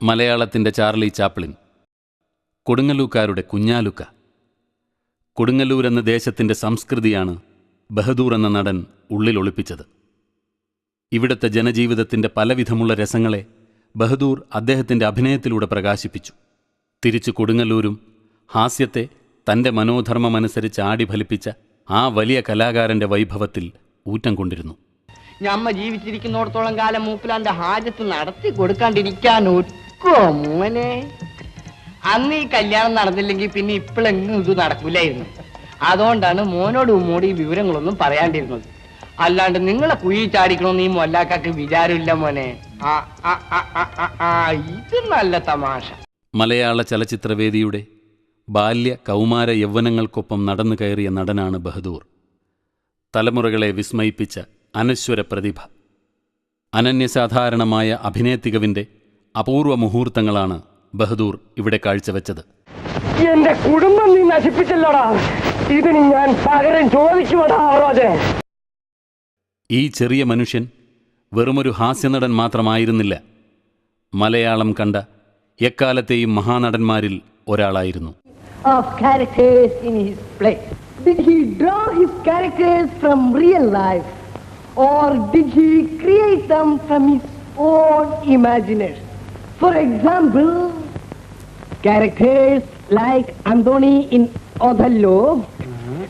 മലയാളത്തിൻ്റെ Charlie Chaplin, കൊടുങ്ങല്ലൂക്കാരുടെ കുഞ്ഞാലുക്ക. Kodungallur എന്ന ദേശത്തിൻ്റെ സംസ്കൃതിയാണ് ബഹദൂർ എന്ന നടൻ ഉള്ളിലൊളിപ്പിച്ചത്. ഇവിടുത്തെ ജനജീവിതത്തിൻ്റെ പലവിധമുള്ള രസങ്ങളെ ബഹദൂർ അദ്ദേഹത്തിൻ്റെ അഭിനയത്തിലൂടെ പ്രകാശിപ്പിച്ചു. തിരിച്ചു കൊടുങ്ങല്ലൂരും ഹാസ്യത്തെ തൻ്റെ മനോധർമ്മമനുസരിച്ച് ആടിഫലിപ്പിച്ച ആ വലിയ കലാകാരൻ്റെ വൈഭവത്തിൽ ഊറ്റം കൊണ്ടിരുന്നു. ഞമ്മ ജീവിച്ചിരിക്കുന്നിടത്തോളം കാലം മൂപ്പിലാന്റെ ഹാജത്ത് നടത്തി കൊടുക്കാണ്ടിരിക്കാൻ ഒക്കോ മോനെ. അന്ന് ഈ കല്യാണം നടന്നില്ലെങ്കിൽ പിന്നെ ഇപ്പോഴെങ്ങും ഇത് നടക്കൂലായിരുന്നു. അതുകൊണ്ടാണ് മോനോട് ഉമ്മോട് ഈ വിവരങ്ങളൊന്നും പറയാണ്ടിരുന്നത്. അല്ലാണ്ട് നിങ്ങളെ കുഴി ചാടിക്കണമെന്ന് ഈ മൊല്ലാക്കാക്ക് വിചാരമില്ല മോനെ. ഇത് നല്ല തമാശ. മലയാള ചലച്ചിത്രവേദിയുടെ ബാല്യ കൗമാര യൗവനങ്ങൾക്കൊപ്പം നടന്നു കയറിയ നടനാണ് ബഹദൂർ. തലമുറകളെ വിസ്മയിപ്പിച്ച അനശ്വര പ്രതിഭ. അനന്യസാധാരണമായ അഭിനയ തികവിൻ്റെ അപൂർവ മുഹൂർത്തങ്ങളാണ് ബഹദൂർ ഇവിടെ കാഴ്ചവെച്ചത്. എന്റെ കുടുംബം നീ നശിപ്പിച്ചല്ലോടാ, ഇതിന് ഞാൻ പകരം ചോദിക്കുമോടാ റോജേ. ഈ ചെറിയ മനുഷ്യൻ വെറുമൊരു ഹാസ്യനടൻ മാത്രമായിരുന്നില്ല. മലയാളം കണ്ട എക്കാലത്തെയും മഹാനടന്മാരിൽ ഒരാളായിരുന്നു. Of characters in his play. Did he draw his characters from real life, or did he create them from his own imagination? For example, characters like Antony in Othello,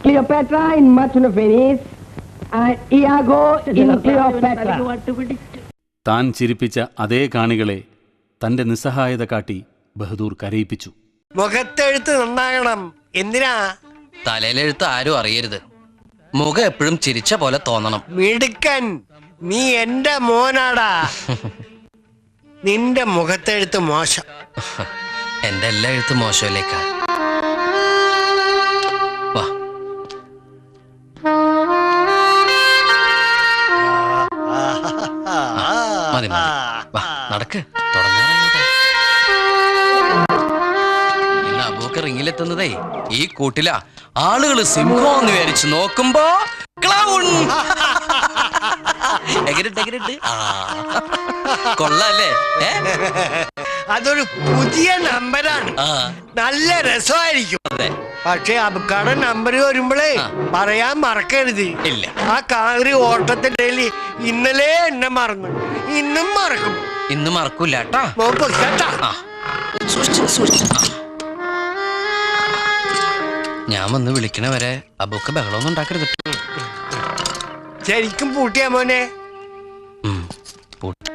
Cleopatra in Merchant of Venice, and Iago in Cleopatra. താൻ ചിരിപ്പിച്ച അതേ കാണികളെ തൻ്റെ നിസ്സഹായത കാട്ടി ബഹദൂർ കരയിപ്പിച്ചു. മുഖത്തെഴുത്ത് നന്നാകണം. എന്തിനാ? തലയിലെഴുത്ത് ആരും അറിയരുത്. മുഖം എപ്പോഴും ചിരിച്ച പോലെ തോന്നണം. മിടുക്കൻ, നീ എന്റെ മോനാടാ. നിന്റെ മുഖത്തെഴുത്ത് മോശം. എന്റെ എല്ലാ എഴുത്തും മോശമല്ലേക്കാ. വാ, മതി മതി, വാ നടക്ക്, തുടങ്ങാറായോട്ടെ. ഇന്ന് അബൂക്ക് റിങ്ങിലെത്തുന്നതേ ഈ കൂട്ടില ആളുകൾ സിംഹം എന്ന് വിചാരിച്ചു നോക്കുമ്പോ ക്ലൗൺ. കൊള്ളാല്ലേ? അതൊരു പുതിയ നമ്പരാണ്, നല്ല രസമായിരിക്കും. പക്ഷെ അബുക്കാടെ നമ്പർ വരുമ്പോഴേ പറയാൻ മറക്കരുത്. ഇല്ല, ആ കാറി ഓട്ടത്തിന്റെ ഇന്നലെ എന്നെ മറന്നു, ഇന്നും മറക്കും. ഇന്ന് മറക്കൂല കേട്ടാ. ഞാൻ വന്ന് വിളിക്കണ വരെ അബൂക്ക് ബഹളമൊന്നും ഉണ്ടാക്കരുത്. ശരിക്കും പൂട്ടിയാ മോനെ. പൂട്ടി.